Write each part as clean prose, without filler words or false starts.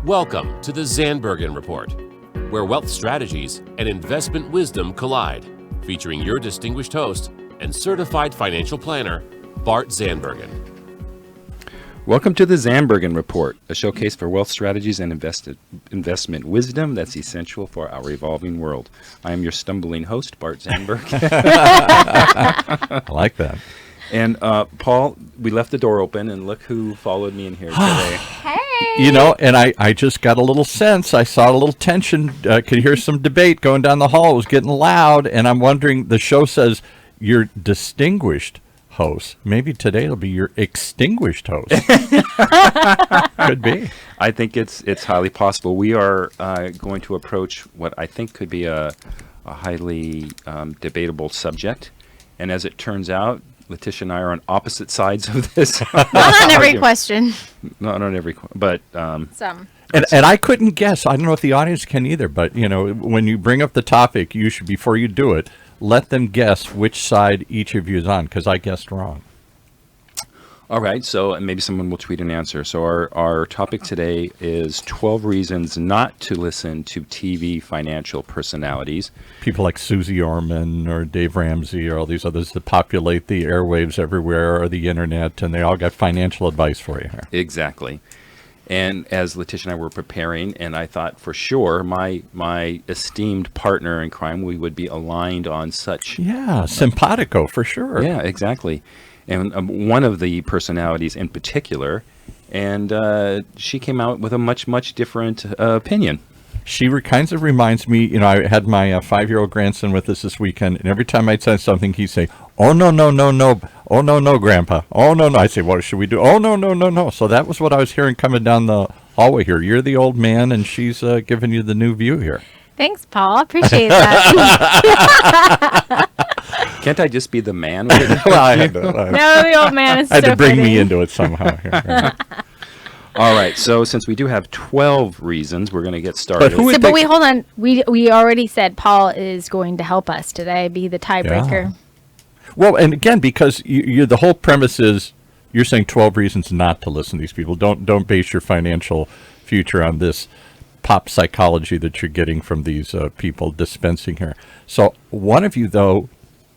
Welcome to the Zandbergen Report, where wealth strategies and investment wisdom collide, featuring your distinguished host and certified financial planner, Bart Zandbergen. Welcome to the Zandbergen Report, a showcase for wealth strategies and investment wisdom that's essential for our evolving world. I am your stumbling host, Bart Zandbergen. I like that. And Paul, we left the door open, and look who followed me in here today. Hey! You know, and I just got a little sense. I saw a little tension. Could hear some debate going down the hall. It was getting loud, and I'm wondering, the show says you're distinguished host. Maybe today it'll be your extinguished host. Could be. I think it's highly possible. We are going to approach what I think could be a highly debatable subject. And as it turns out, Letitia and I are on opposite sides of this. Not on every question. Not on every, but Some. And I couldn't guess. I don't know if the audience can either, but, you know, when you bring up the topic, you should, before you do it, let them guess which side each of you is on, because I guessed wrong. all right. So maybe someone will tweet an answer. So our topic today is 12 reasons not to listen to TV financial personalities. People like Susie Orman or Dave Ramsey or all these others that populate the airwaves everywhere or the internet, and they all got financial advice for you here. Exactly. And as Letitia and I were preparing, and I thought for sure my esteemed partner in crime, we would be aligned on such. Yeah, simpatico for sure. Yeah, exactly. And one of the personalities in particular, and she came out with a much different opinion. She kinds of reminds me, you know, I had my 5-year-old grandson with us this weekend, and every time I'd say something, he'd say, "Oh, no, oh, no, Grandpa, oh, no." I say, "What should we do?" "Oh, no." So that was what I was hearing coming down the hallway here. You're the old man, and she's giving you the new view here. Thanks, Paul. Appreciate that. Can't I just be the man with it? Well, I had to, No, the old man is I had so to bring funny. me into it somehow here. All right, so since we do have 12 reasons, we're going to get started. But who would But think- wait, hold on. We already said Paul is going to help us today, be the tiebreaker. Well, and again, because you the whole premise is you're saying 12 reasons not to listen to these people. Don't base your financial future on this pop psychology that you're getting from these people dispensing here. So one of you, though,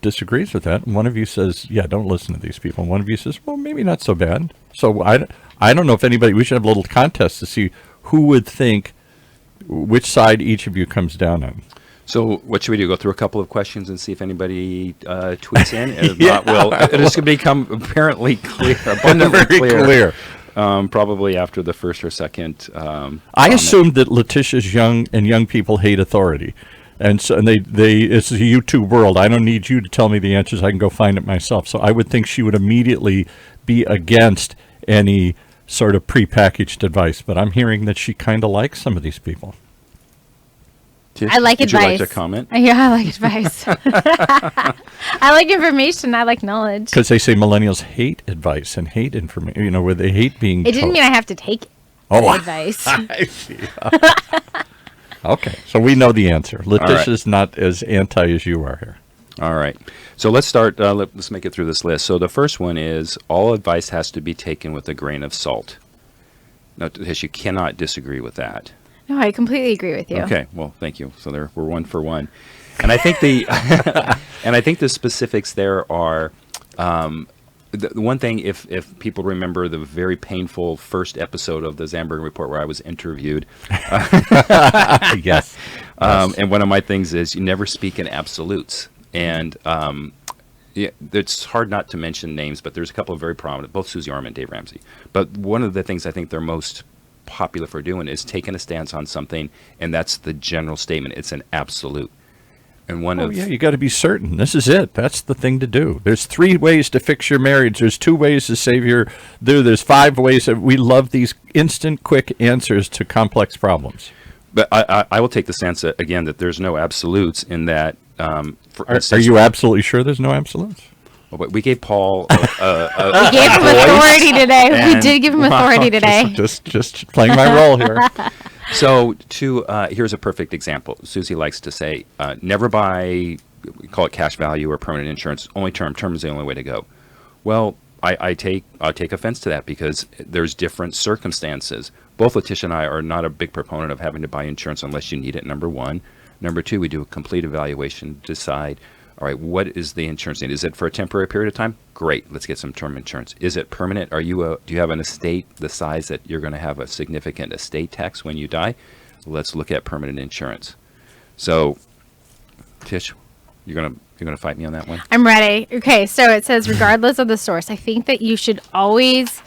disagrees with that, and one of you says, yeah, don't listen to these people. And one of you says, well, maybe not so bad. So I don't know if anybody, we should have a little contest to see who would think which side each of you comes down on. So what should we do? Go through a couple of questions and see if anybody tweets in? If Yeah. not, well, it's going to become apparently clear, abundantly Very clear. Probably after the first or second. I assumed that Letitia's young people hate authority. And so they it's a YouTube world. I don't need you to tell me the answers. I can go find it myself. So I would think she would immediately be against any sort of prepackaged advice. But I'm hearing that she kind of likes some of these people. I like Would advice. you like to comment? Yeah, I like advice. I like information. I like knowledge. Because they say millennials hate advice and hate information, you know, where they hate being It didn't told. mean I have to take Oh, advice. I see. Okay, so we know the answer. Letitia's not as anti as you are here. All right. So let's start. Let's make it through this list. So the first one is all advice has to be taken with a grain of salt. Now, you cannot disagree with that. No, I completely agree with you. Okay. Well, thank you. So we're 1 for 1. And I think the specifics there are the one thing. If people remember the very painful first episode of the Zandbergen Report where I was interviewed, Yes. and one of my things is you never speak in absolutes. And yeah, it's hard not to mention names, but there's a couple of very prominent, both Susie Orman and Dave Ramsey. But one of the things I think they're most popular for doing is taking a stance on something, and that's the general statement. It's an absolute. And one of Yeah, you got to be certain. This is it. That's the thing to do. There's 3 ways to fix your marriage. There's 2 ways to save your. There's 5 ways. We love these instant, quick answers to complex problems. But I will take the stance that, again, that there's no absolutes in that. Are you absolutely sure there's no absolutes? But we gave Paul We gave him authority today. We and- did give him authority today. Just playing my role here. So here's a perfect example. Susie likes to say, never buy, we call it cash value or permanent insurance, only term. Term is the only way to go. Well, I'll take offense to that because there's different circumstances. Both Letitia and I are not a big proponent of having to buy insurance unless you need it, number one. Number two, we do a complete evaluation to decide, all right, what is the insurance need? Is it for a temporary period of time? Great, let's get some term insurance. Is it permanent? Do you have an estate the size that you're going to have a significant estate tax when you die? Let's look at permanent insurance. So, Tish, you're gonna fight me on that one? I'm ready. Okay, so it says regardless of the source. I think that you should always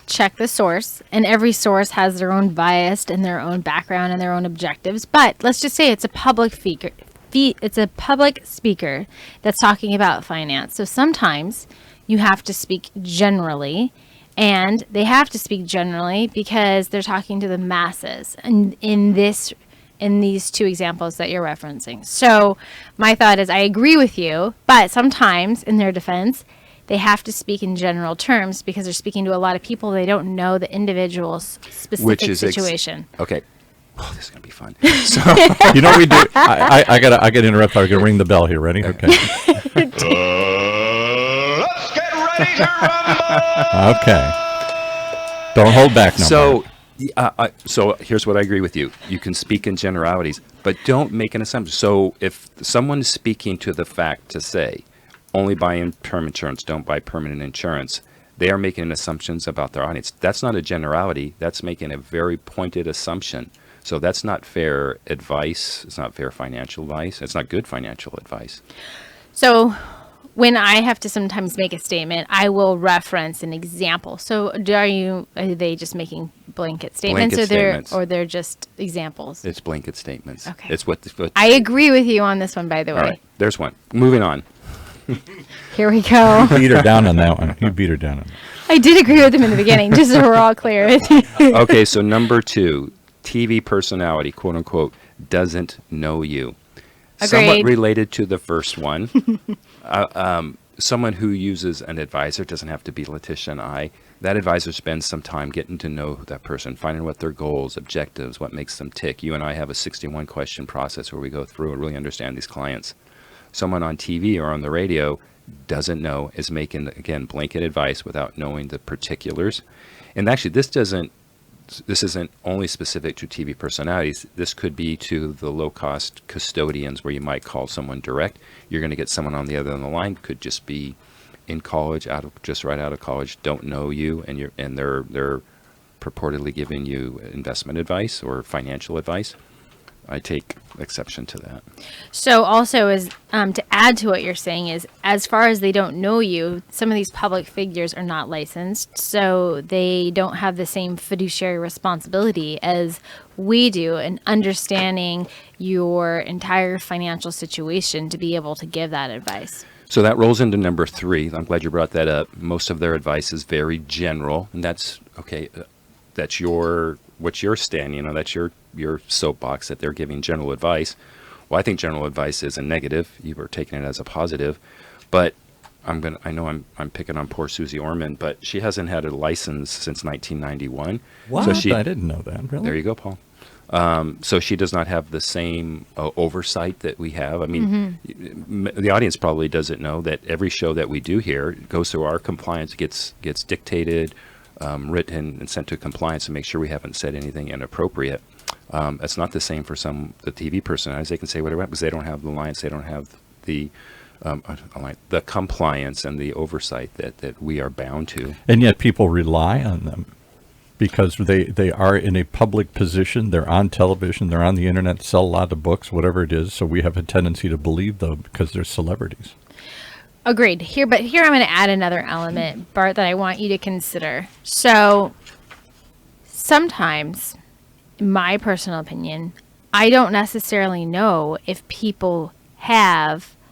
check the source, and every source has their own bias and their own background and their own objectives. But let's just say it's a public speaker. It's a public speaker that's talking about finance. So sometimes you have to speak generally, and they have to speak generally because they're talking to the masses. And in these two examples that you're referencing. So my thought is I agree with you, but sometimes in their defense, they have to speak in general terms because they're speaking to a lot of people. They don't know the individual's specific situation. Okay. Oh, this is going to be fun. So, You know what we do? I gotta interrupt. I'm gonna ring the bell here. Ready? Okay. Let's get ready to rumble! Okay. Don't hold back now. so, so here's what I agree with you. You can speak in generalities, but don't make an assumption. So if someone's speaking to the fact to say, only buy term insurance, don't buy permanent insurance, they are making assumptions about their audience. That's not a generality. That's making a very pointed assumption. So that's not fair advice. It's not fair financial advice. It's not good financial advice. So when I have to sometimes make a statement, I will reference an example. So are they just making blanket statements, or they're just examples? It's blanket statements. Okay. It's what I agree with you on this one, by the way. all right, there's one. Moving on. Here we go. beat her down on that one. You beat her down on that. I did agree with him in the beginning, just so we're all clear. Okay, so number 2, TV personality, quote unquote, doesn't know you. Somewhat Agreed. related to the first one. Someone who uses an advisor, doesn't have to be Letitia and I. That advisor spends some time getting to know that person, finding what their goals, objectives, what makes them tick. You and I have a 61 question process where we go through and really understand these clients. Someone on TV or on the radio doesn't know, is making, again, blanket advice without knowing the particulars. And actually, this isn't only specific to TV personalities. This could be to the low-cost custodians where you might call someone direct. You're going to get someone on the other end of the line, could just be in college, just right out of college, don't know you, and they're purportedly giving you investment advice or financial advice. I take exception to that. So also is to add to what you're saying is, as far as they don't know you, some of these public figures are not licensed, so they don't have the same fiduciary responsibility as we do in understanding your entire financial situation to be able to give that advice. So that rolls into number 3. I'm glad you brought that up. Most of their advice is very general, and that's okay. That's what's your stand, that's your soapbox that they're giving general advice. Well, I think general advice is a negative. You were taking it as a positive, but I know I'm picking on poor Susie Orman, but she hasn't had a license since 1991. What? So I didn't know that. Really? There you go, Paul. So she does not have the same oversight that we have. I mean, the audience probably doesn't know that every show that we do here goes through our compliance, gets dictated, written and sent to compliance to make sure we haven't said anything inappropriate. It's not the same for the TV personalities. They can say whatever because they don't have the alliance, they don't have the compliance and the oversight that we are bound to. And yet people rely on them because they are in a public position. They're on television. They're on the internet, sell a lot of books, whatever it is. So we have a tendency to believe them because they're celebrities. Agreed. But here I'm going to add another element, Bart, that I want you to consider. So sometimes, in my personal opinion, I don't necessarily know if people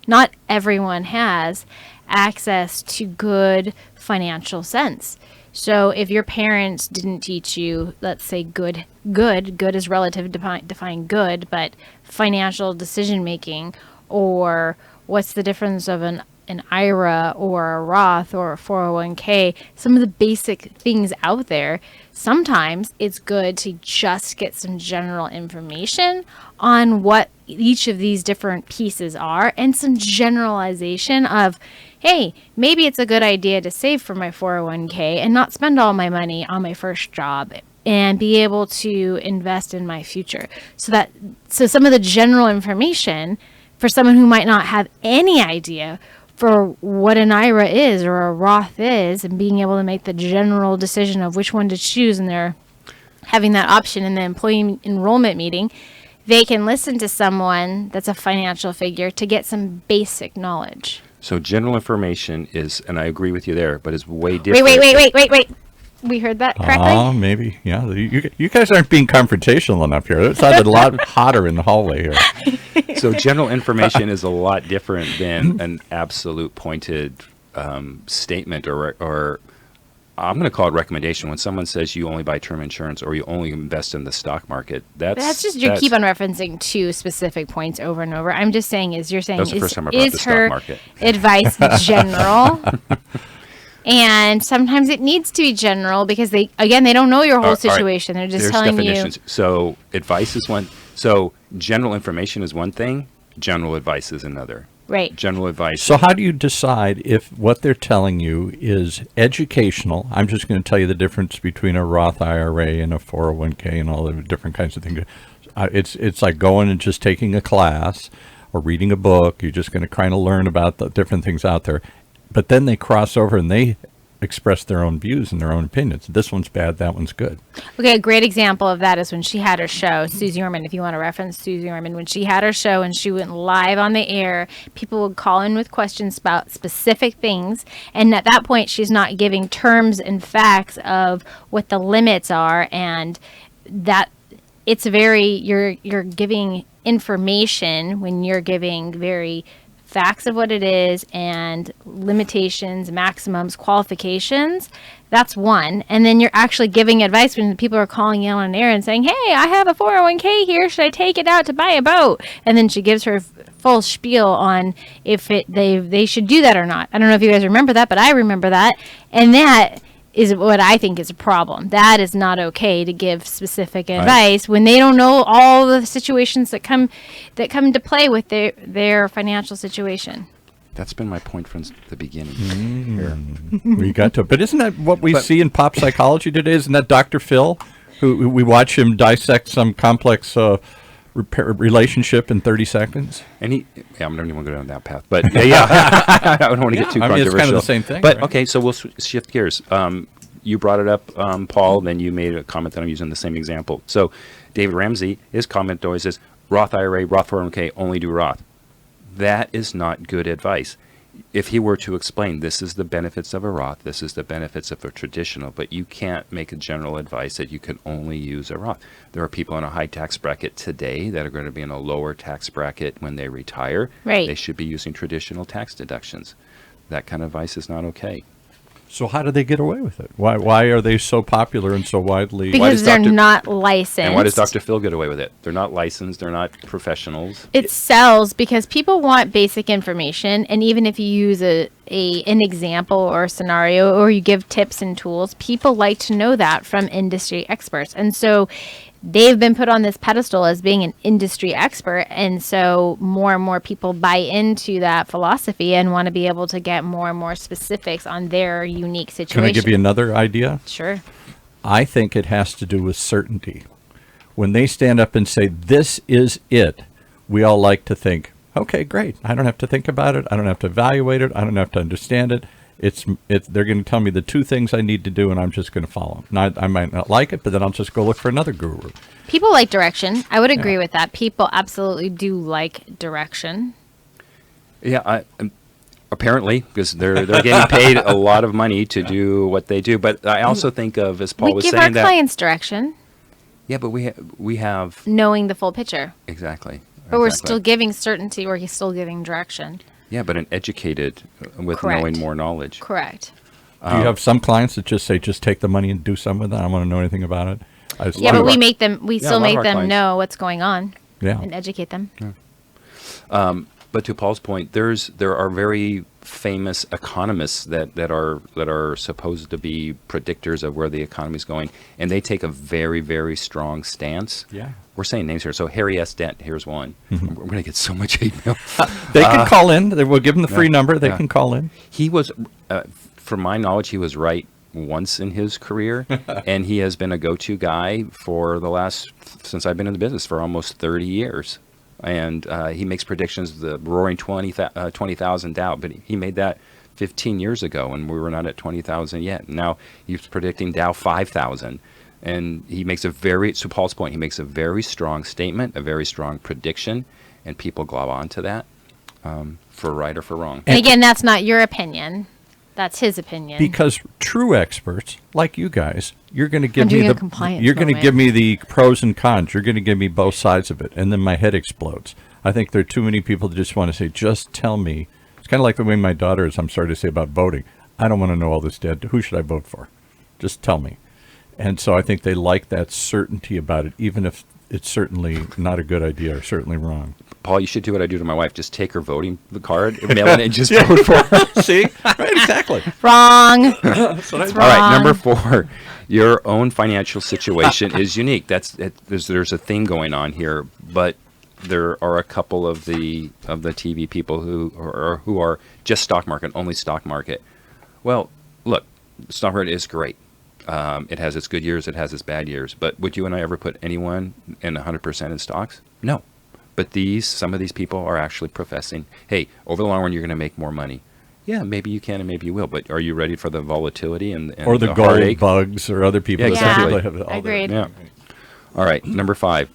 not everyone has access to good financial sense. So if your parents didn't teach you, let's say good is relative, define good, but financial decision making, or what's the difference of an IRA or a Roth or a 401k, some of the basic things out there, sometimes it's good to just get some general information on what each of these different pieces are, and some generalization of, hey, maybe it's a good idea to save for my 401k and not spend all my money on my first job and be able to invest in my future. So some of the general information for someone who might not have any idea for what an IRA is or a Roth is, and being able to make the general decision of which one to choose, and they're having that option in the employee enrollment meeting, they can listen to someone that's a financial figure to get some basic knowledge. So general information is, and I agree with you there, but is way different. Wait. We heard that correctly? Oh, maybe. Yeah. You guys aren't being confrontational enough here. It sounded a lot hotter in the hallway here. So general information is a lot different than an absolute pointed statement or I'm going to call it recommendation. When someone says you only buy term insurance or you only invest in the stock market, that's just you keep on referencing two specific points over and over. I'm just saying you're saying that's the first time I brought the stock market. Advice general? And sometimes it needs to be general because they don't know your whole situation. Right. They're just telling definitions. You. So advice is one. So general information is one thing. General advice is another. Right. General advice. So how do you decide if what they're telling you is educational? I'm just going to tell you the difference between a Roth IRA and a 401k and all the different kinds of things. It's like going and just taking a class or reading a book. You're just going to kind of learn about the different things out there. But then they cross over and they express their own views and their own opinions. This one's bad, that one's good. Okay, a great example of that is when she had her show, Susie Orman, if you want to reference Susie Orman, when she had her show and she went live on the air, people would call in with questions about specific things. And at that point, she's not giving terms and facts of what the limits are, and that it's you're giving information when you're giving very facts of what it is and limitations, maximums, qualifications. That's one. And then you're actually giving advice when people are calling in on air and saying, hey, I have a 401k here. Should I take it out to buy a boat? And then she gives her full spiel on if they should do that or not. I don't know if you guys remember that, but I remember that. And that is what I think is a problem. That is not okay to give specific advice when they don't know all the situations that come to play with their financial situation. That's been my point from the beginning. We got to it. But isn't that what we see in pop psychology today? Isn't that Dr. Phil, who we watch him dissect some complex relationship in 30 seconds? And I don't even want to go down that path. But I don't want to get too controversial. It's kind of the same thing. But okay, so we'll shift gears. You brought it up, Paul, then you made a comment that I'm using the same example. So David Ramsey, his comment always is, Roth IRA, Roth 401k, only do Roth. That is not good advice. If he were to explain, this is the benefits of a Roth, this is the benefits of a traditional, but you can't make a general advice that you can only use a Roth. There are people in a high tax bracket today that are going to be in a lower tax bracket when they retire. Right. They should be using traditional tax deductions. That kind of advice is not okay. So how do they get away with it? Why are they so popular and so widely? Because they're not licensed. And why does Dr. Phil get away with it? They're not licensed. They're not professionals. It sells because people want basic information, and even if you use an example or a scenario or you give tips and tools, people like to know that from industry experts. And so they've been put on this pedestal as being an industry expert, and so more and more people buy into that philosophy and want to be able to get more and more specifics on their unique situation. Can I give you another idea? Sure. I think it has to do with certainty. When they stand up and say, this is it, we all like to think, okay, great. I don't have to think about it. I don't have to evaluate it. I don't have to understand it. They're going to tell me the two things I need to do, and I'm just going to follow them. I might not like it, but then I'll just go look for another guru. People like direction. I would agree with that. People absolutely do like direction. Yeah, apparently, because they're getting paid a lot of money to do what they do. But I also think of, as Paul was saying, that we give our clients direction. Yeah, but we have knowing the full picture. Exactly. But we're still giving certainty. We're still giving direction. Yeah, but an educated with Correct. knowing more knowledge. Correct. Do you have some clients that just say, just take the money and do something with it? I don't want to know anything about it. Yeah, but we still make them know what's going on and educate them. Yeah. But to Paul's point, there are very famous economists that are supposed to be predictors of where the economy is going, and they take a very, very strong stance. Yeah. We're saying names here. So Harry S. Dent, here's one. We're going to get so much hate mail. They can call in. We'll give them the free number. They can call in. He was, from my knowledge, he was right once in his career, and he has been a go-to guy for since I've been in the business for almost 30 years. And he makes predictions, the roaring 20,000 Dow, but he made that 15 years ago, and we were not at 20,000 yet. Now he's predicting Dow 5,000, and he makes to Paul's point, he makes a very strong statement, a very strong prediction, and people glob onto that for right or for wrong. And again, that's not your opinion. That's his opinion. Because true experts like you guys, you're going to give I'm me doing a the compliance you're going to moment. give me the pros and cons. You're going to give me both sides of it, and then my head explodes. I think there are too many people that just want to say, "Just tell me." It's kind of like the way my daughter is. I'm sorry to say about voting. I don't want to know all this, Dad. Who should I vote for? Just tell me. And so I think they like that certainty about it, even if it's certainly not a good idea or certainly wrong. Paul, you should do what I do to my wife. Just take her voting card, mail it, and just vote for her. See? Right, exactly. Wrong. That's what I It's All right, wrong. number 4, your own financial situation is unique. There's a theme going on here, but there are a couple of the TV people who are just stock market, only stock market. Well, look, stock market is great. It has its good years, it has its bad years. But would you and I ever put anyone in 100% in stocks? No. But some of these people are actually professing, hey, over the long run, you're going to make more money. Yeah, maybe you can and maybe you will. But are you ready for the volatility and Or the gold heartache? bugs or other people Yeah, that exactly. really have all that. Agreed. Yeah. All right, number 5.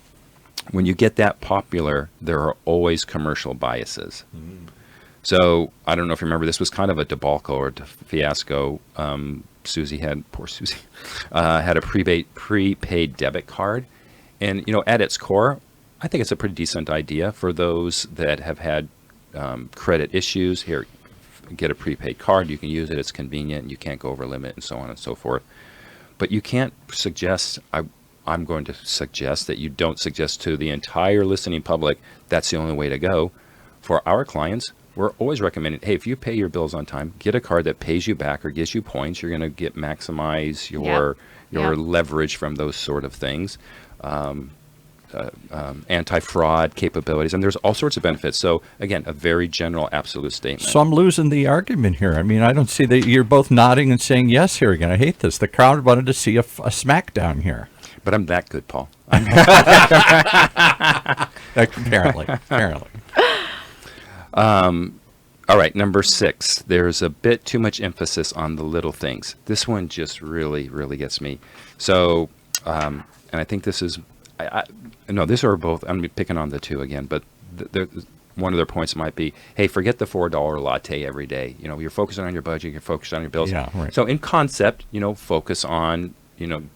When you get that popular, there are always commercial biases. So I don't know if you remember, this was kind of a debacle or a fiasco. Poor Susie, had a prepaid debit card. And, at its core, I think it's a pretty decent idea for those that have had credit issues. Here, get a prepaid card. You can use it. It's convenient. You can't go over limit and so on and so forth. But you can't suggest, I'm going to suggest that you don't suggest to the entire listening public that's the only way to go. For our clients, we're always recommending, hey, if you pay your bills on time, get a card that pays you back or gives you points. You're going to maximize your Yep. leverage from those sort of things. Anti-fraud capabilities, and there's all sorts of benefits. So again, a very general, absolute statement. So I'm losing the argument here. I mean, I don't see that you're both nodding and saying yes here again. I hate this. The crowd wanted to see a smackdown here. But I'm that good, Paul. Apparently. All right, number 6. There's a bit too much emphasis on the little things. This one just really, really gets me. So, and I think this is, no, these are both, I'm picking on the two again, but one of their points might be, hey, forget the $4 latte every day. You know, you're focusing on your budget, you're focused on your bills. Yeah, right. So in concept, focus on,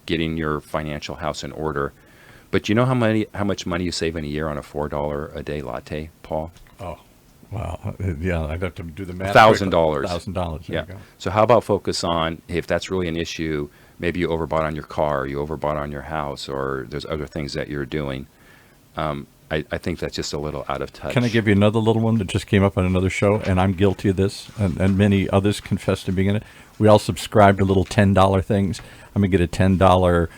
getting your financial house in order. But you know how much money you save in a year on a $4 a day latte, Paul? Oh, wow. Yeah, I'd have to do the math. $1,000. $1,000. There Yeah. you go. So how about focus on, hey, if that's really an issue, maybe you overbought on your car, you overbought on your house, or there's other things that you're doing. I think that's just a little out of touch. Can I give you another little one that just came up on another show, and I'm guilty of this, and many others confess to being in it. We all subscribe to little $10 things. I'm going to get a $10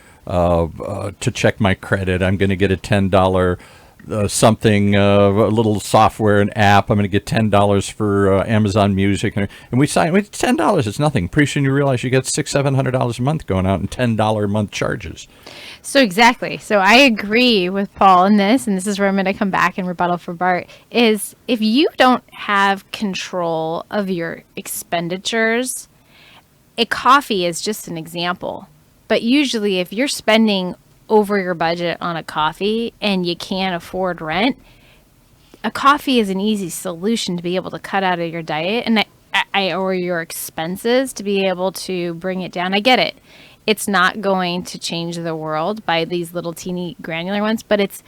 to check my credit. I'm going to get a $10 something, a little software, an app. I'm going to get $10 for Amazon Music. And we sign, it's $10. It's nothing. Pretty soon you realize you get $600-700 a month going out in $10 a month charges. So exactly. So I agree with Paul in this, and this is where I'm going to come back and rebuttal for Bart, is if you don't have control of your expenditures, a coffee is just an example. But usually if you're spending over your budget on a coffee and you can't afford rent, a coffee is an easy solution to be able to cut out of your diet and or your expenses to be able to bring it down. I get it. It's not going to change the world by these little teeny granular ones, but it's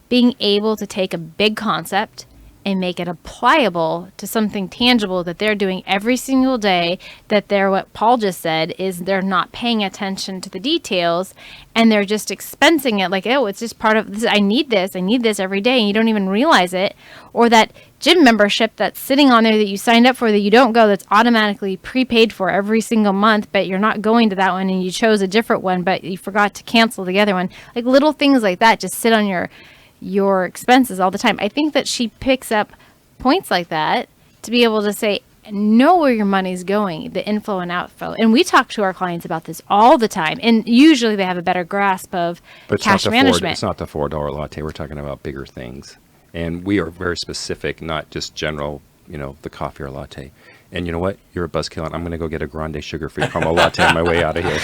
being able to take a big concept and make it applicable to something tangible that they're doing every single day, that they're, what Paul just said, is they're not paying attention to the details and they're just expensing it like, oh, it's just part of this. I need this every day. And you don't even realize it. Or that gym membership that's sitting on there that you signed up for that you don't go, that's automatically prepaid for every single month, but you're not going to that one and you chose a different one, but you forgot to cancel the other one. Like little things like that just sit on your expenses all the time. I think that she picks up points like that to be able to say, know where your money's going, the inflow and outflow. And we talk to our clients about this all the time. And usually they have a better grasp of cash management. It's not the $4 latte. We're talking about bigger things. And we are very specific, not just general, the coffee or latte. And you know what? You're a buzzkill, and I'm going to go get a grande sugar-free caramel latte on my way out of here.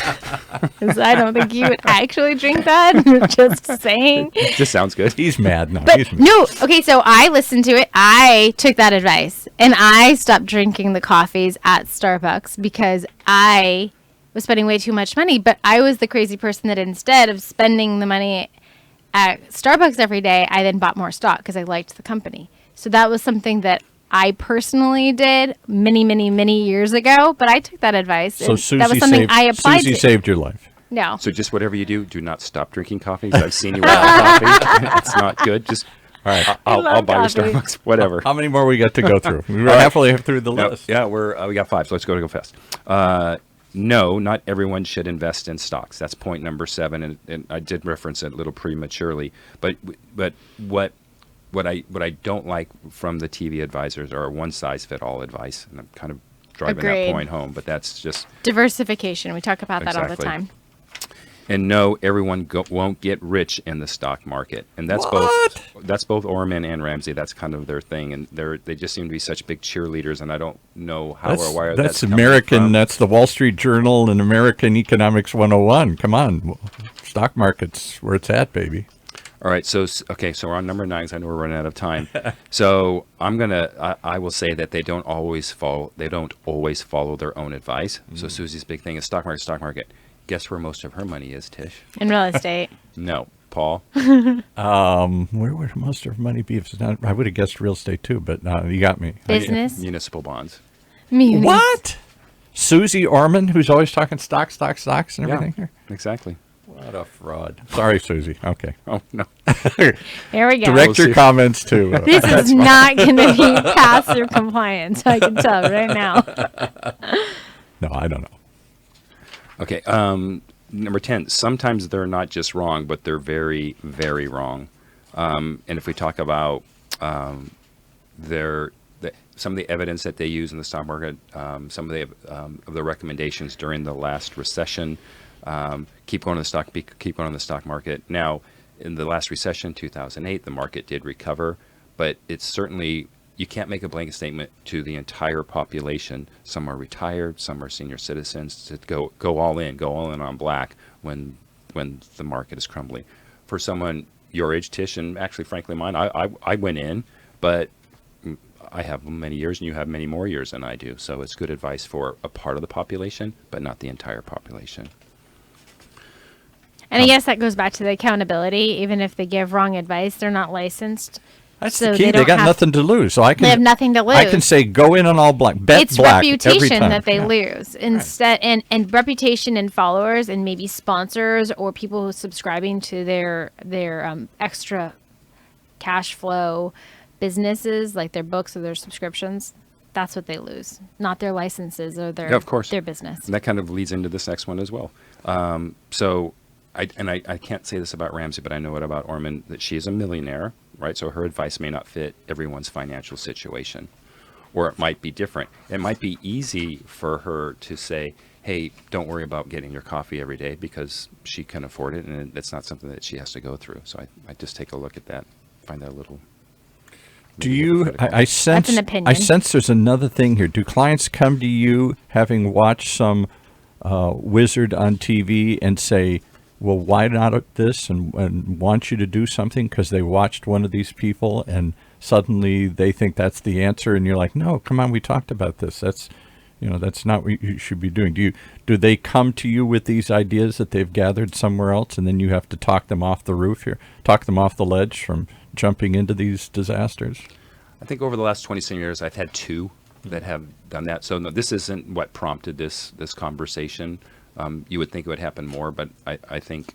'Cause I don't think you would actually drink that. Just saying. It just sounds good. He's mad now. But no, okay, so I listened to it. I took that advice, and I stopped drinking the coffees at Starbucks because I was spending way too much money. But I was the crazy person that instead of spending the money at Starbucks every day, I then bought more stock because I liked the company. So that was something that I personally did many, many, many years ago, but I took that advice. So that was something I applied Susie to. saved your life. No. So just whatever you do not stop drinking coffee. I've seen you without coffee. It's not good. Just all right. I'll buy your coffee. Starbucks. Whatever. How many more we got to go through? We're halfway through the No, list. yeah, we got 5. So let's go fast. No, not everyone should invest in stocks. That's point number 7, and I did reference it a little prematurely. But what I don't like from the TV advisors are one size fit all advice, and I'm kind of driving Agreed. that point home. But that's just Diversification. We talk about that all the Exactly. time. And no, everyone won't get rich in the stock market, and that's both Orman and Ramsey. That's kind of their thing, and they just seem to be such big cheerleaders, and I don't know how or why That's coming American. from. That's the Wall Street Journal and American Economics 101. Come on, stock market's where it's at, baby. All right, so we're on number 9. 'Cause I know we're running out of time. So I will say that they don't always follow their own advice. So Susie's big thing is stock market. Guess where most of her money is, Tish? In real estate. No, Paul. Where would most of her money be? If it's not, I would have guessed real estate too, but you got me. Business. Municipal bonds. Munis. What? Susie Orman, who's always talking stocks and everything here. Exactly. What a fraud. Sorry, Susie. Okay. Oh no. Here we go. Direct your comments to. This is not going to be pass or compliance. I can tell right now. No, I don't know. Okay. Number 10. Sometimes they're not just wrong, but they're very, very wrong. And if we talk about some of the evidence that they use in the stock market, some of the recommendations during the last recession, keep going on the stock market. Now, in the last recession, 2008, the market did recover, but it's certainly, you can't make a blanket statement to the entire population. Some are retired, some are senior citizens, to go all in on black when the market is crumbling. For someone your age, Tish, and actually, frankly, mine, I went in, but I have many years and you have many more years than I do. So it's good advice for a part of the population, but not the entire population. And I guess that goes back to the accountability. Even if they give wrong advice, they're not licensed. That's So the key. they They don't got have- nothing to lose. So I can. They have nothing to lose. I can say go in on all black. Bet It's black every reputation time. that they Yeah. lose instead, and reputation and followers, and maybe sponsors or people who are subscribing to their extra cash flow businesses, like their books or their subscriptions. That's what they lose, not their licenses or their Yeah, of course. their business. And that kind of leads into this next one as well. So I can't say this about Ramsey, but I know it about Orman, that she is a millionaire, right? So her advice may not fit everyone's financial situation, or it might be different. It might be easy for her to say, hey, don't worry about getting your coffee every day because she can afford it, and it's not something that she has to go through. So I just take a look at that, find that a little. Do you? hypocritical. I sense. That's an opinion. I sense there's another thing here. Do clients come to you having watched some wizard on TV and say, "Well, why not this?" and want you to do something because they watched one of these people and suddenly they think that's the answer, and you're like, "No, come on, we talked about this. That's not what you should be doing." Do they come to you with these ideas that they've gathered somewhere else, and then you have to talk them off the roof here, talk them off the ledge from jumping into these disasters? I think over the last 27 years, I've had 2 that have done that. So no, this isn't what prompted this conversation. You would think it would happen more, but I think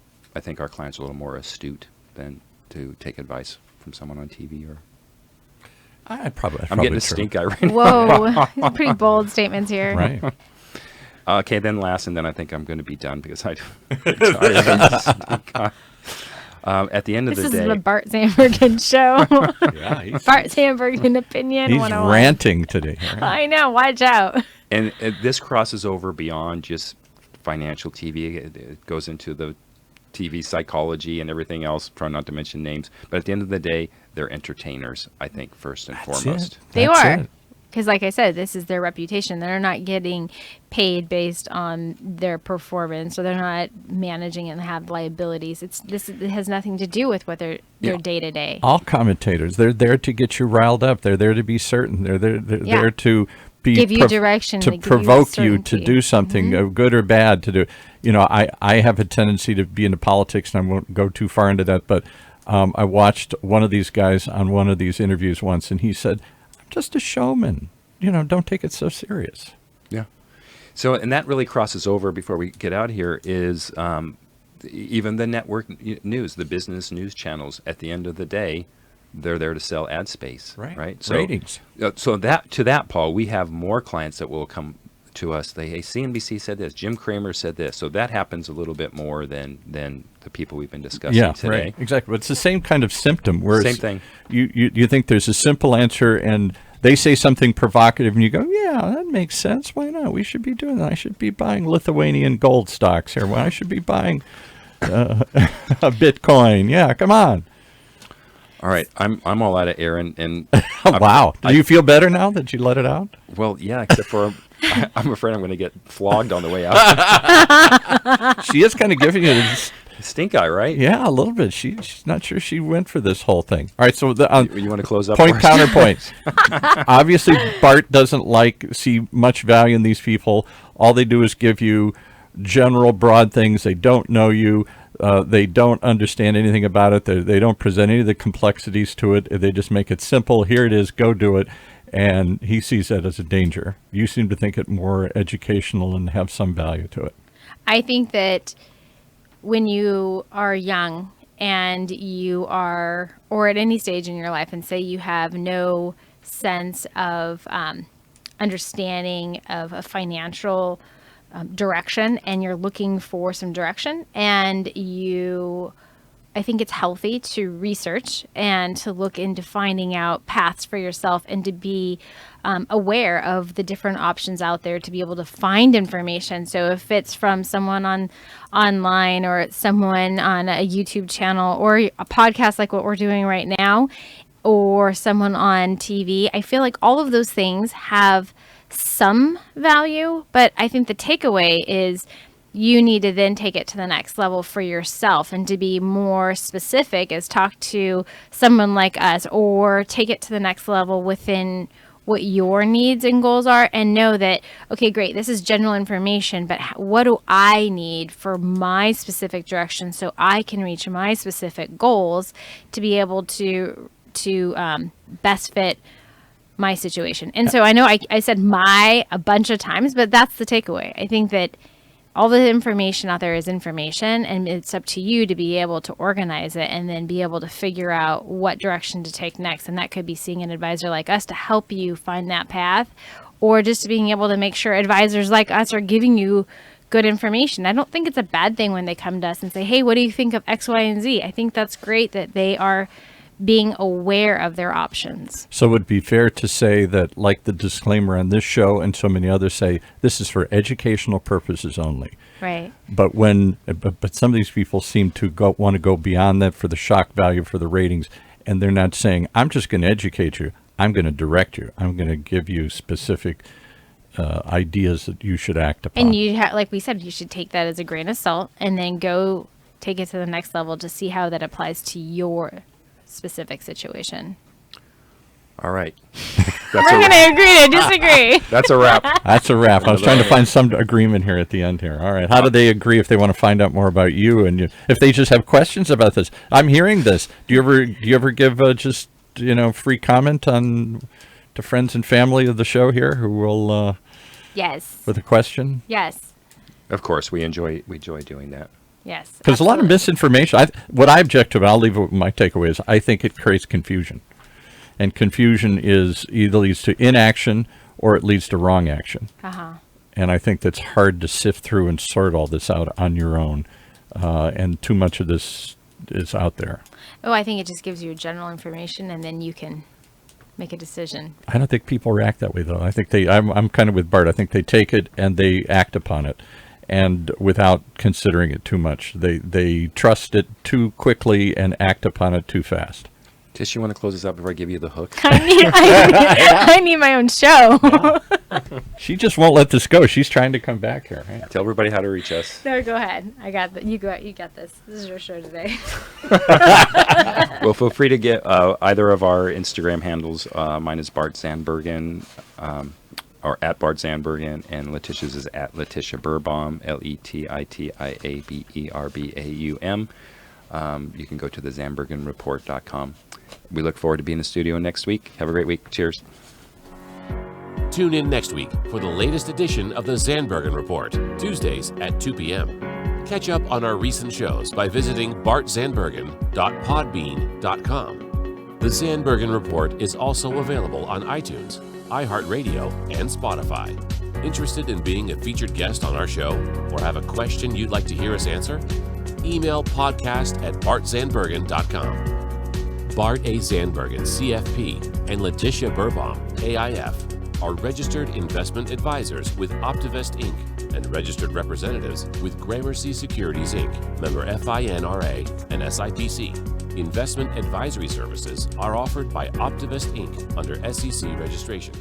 our clients are a little more astute than to take advice from someone on TV or. I'm getting a true. stink eye right now. Whoa, these are pretty bold statements here. Right. Okay, then last, and then I think I'm going to be done because I'm tired. At the end of This the is day, the Bart Zandbergen show. Yeah, Bart Zandbergen opinion. he's 101. ranting today. Right? I know. Watch out. and this crosses over beyond just financial TV. It goes into the TV psychology and everything else, trying not to mention names. But at the end of the day, they're entertainers, I think, first and foremost. They That's are. it. Because, like I said, this is their reputation. They're not getting paid based on their performance, or they're not managing and have liabilities. It has nothing to do with what their day to day. All commentators, they're there to get you riled up. They're there to be certain. They're Yeah. there to be Give you direction, to to give you provoke you to certainty. do something good or bad. To do, I have a tendency to be into politics, and I won't go too far into that. But I watched one of these guys on one of these interviews once, and he said, "I'm just a showman. Don't take it so serious." Yeah. So, and that really crosses over before we get out here is even the network news, the business news channels. At the end of the day, they're there to sell ad space, right? So, Ratings. So that, Paul, we have more clients that will come to us. Hey, CNBC said this, Jim Cramer said this. So that happens a little bit more than the people we've been discussing today. Right, exactly. But it's the same kind of symptom. Where Same thing. You think there's a simple answer, and they say something provocative, and you go, "Yeah, that makes sense. Why not? We should be doing that. I should be buying Lithuanian gold stocks here. Well, I should be buying a Bitcoin. Yeah, come on." All right, I'm all out of air, and Wow. Do you feel better now that you let it out? well, yeah, except for I'm afraid I'm going to get flogged on the way out. She is kind of giving you this. Stink eye, right? Yeah, a little bit. She's not sure she went for this whole thing. All right, so You want to close up? point for us? counterpoint. Obviously, Bart doesn't see much value in these people. All they do is give you general, broad things. They don't know you. They don't understand anything about it. They don't present any of the complexities to it. They just make it simple. Here it is. Go do it. And he sees that as a danger. You seem to think it more educational and have some value to it. I think that when you are young and you are, or at any stage in your life, and say you have no sense of understanding of a financial direction, and you're looking for some direction, and I think it's healthy to research and to look into finding out paths for yourself, and to be aware of the different options out there, to be able to find information. So if it's from someone online, or it's someone on a YouTube channel, or a podcast like what we're doing right now, or someone on TV, I feel like all of those things have some value, but I think the takeaway is you need to then take it to the next level for yourself, and to be more specific is talk to someone like us, or take it to the next level within what your needs and goals are, and know that, okay, great, this is general information, but what do I need for my specific direction so I can reach my specific goals to be able to best fit my situation. And so I know I said a bunch of times, but that's the takeaway. I think that all the information out there is information, and it's up to you to be able to organize it and then be able to figure out what direction to take next. And that could be seeing an advisor like us to help you find that path, or just being able to make sure advisors like us are giving you good information. I don't think it's a bad thing when they come to us and say, "Hey, what do you think of X, Y, and Z?" I think that's great that they are being aware of their options. So it would be fair to say that, like the disclaimer on this show and so many others say, this is for educational purposes only. Right. But some of these people seem to want to go beyond that for the shock value, for the ratings, and they're not saying, "I'm just going to educate you. I'm going to direct you. I'm going to give you specific ideas that you should act upon." And like we said, you should take that as a grain of salt, and then go take it to the next level to see how that applies to your specific situation. All right. We're going to agree to disagree. That's a wrap. That's a wrap. I was trying to find some agreement here at the end here. All right. How do they agree if they want to find out more about you, and if they just have questions about this? I'm hearing this. Do you ever give just free comment on to friends and family of the show here who will Yes. with a question? Yes. Of course, we enjoy doing that. Yes. Because a lot of absolutely. misinformation. What I object to, I'll leave it with my takeaway is I think it creates confusion, and confusion is either leads to inaction or it leads to wrong action. Uh-huh. And I think that's hard to sift through and sort all this out on your own. And too much of this is out there. Oh, I think it just gives you general information, and then you can make a decision. I don't think people react that way, though. I think I'm kind of with Bart. I think they take it and they act upon it, and without considering it too much. They trust it too quickly and act upon it too fast. Tish, you want to close this out before I give you the hook? I need my own show. She just won't let this go. She's trying to come back here. Right? Tell everybody how to reach us. No, go ahead. I got you got this. This is your show today. Well, feel free to get either of our Instagram handles. Mine is Bart Zandbergen, or at Bart Zandbergen, and Letitia's is at Letitia Burbaum, LETITIABERBAUM. You can go to the ZandbergenReport.com. We look forward to being in the studio next week. Have a great week. Cheers. Tune in next week for the latest edition of the Zandbergen Report, Tuesdays at 2 p.m. Catch up on our recent shows by visiting bartzandbergen.podbean.com. The Zandbergen Report is also available on iTunes, iHeartRadio, and Spotify. Interested in being a featured guest on our show or have a question you'd like to hear us answer? Email podcast@bartzandbergen.com. Bart A. Zandbergen, CFP, and Letitia Burbaum, AIF, are registered investment advisors with Optivest Inc. and registered representatives with Gramercy Securities Inc., member FINRA and SIPC. Investment advisory services are offered by Optivest Inc. under SEC registration.